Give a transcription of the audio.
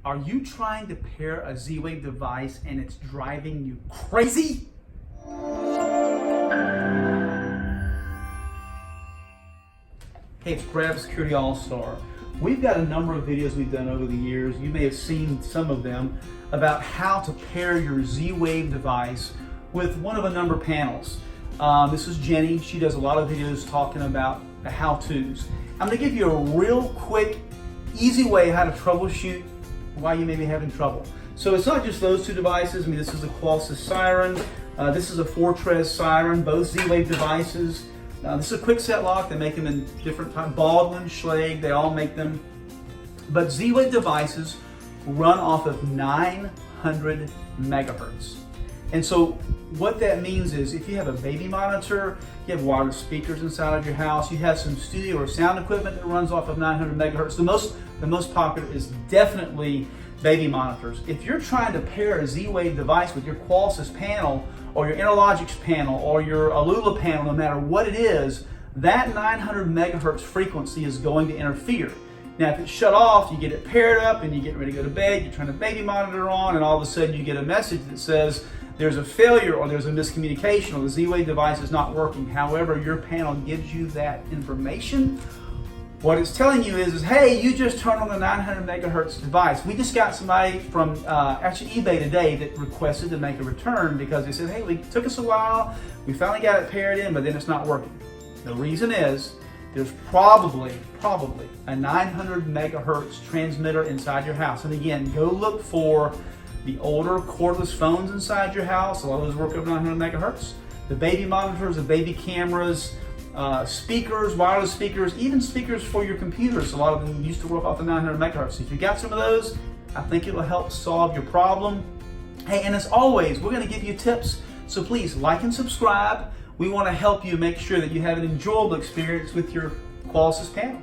Are you trying to pair a Z-Wave device and it's driving you crazy? Hey, it's Brad, Security All-Star. We've got a number of videos we've done over the years. You may have seen some of them about how to pair your Z-Wave device with one of a number of panels. This is Jenny. She does a lot of videos talking about the how-tos. I'm going to give you a real quick, easy way how to troubleshoot why you may be having trouble. So it's not just those two devices. I mean, this is a Qualys siren. This is a Fortress siren, both Z-Wave devices. This is a quick set lock. They make them in different types. Baldwin, Schlage, they all make them. But Z-Wave devices run off of 900 megahertz. And so what that means is if you have a baby monitor, you have wireless speakers inside of your house, you have some studio or sound equipment that runs off of 900 megahertz. The most popular is definitely baby monitors. If you're trying to pair a Z-Wave device with your Qualys panel or your Interlogix panel or your Alula panel, no matter what it is, that 900 megahertz frequency is going to interfere. Now, if it's shut off, you get it paired up and you get ready to go to bed, you turn the baby monitor on, and all of a sudden you get a message that says there's a failure or there's a miscommunication or the Z-Wave device is not working. However, your panel gives you that information. What it's telling you is hey, you just turned on the 900 megahertz device. We just got somebody from actually eBay today that requested to make a return because they said, hey, it took us a while. We finally got it paired in, but then it's not working. The reason is there's probably a 900 megahertz transmitter inside your house. And again, go look for the older cordless phones inside your house. A lot of those work over 900 megahertz. The baby monitors, the baby cameras, speakers, wireless speakers, even speakers for your computers. A lot of them used to work off the 900 megahertz. If you got some of those, I think it will help solve your problem. Hey, and as always, we're going to give you tips. So please like and subscribe. We want to help you make sure that you have an enjoyable experience with your Qualys panel.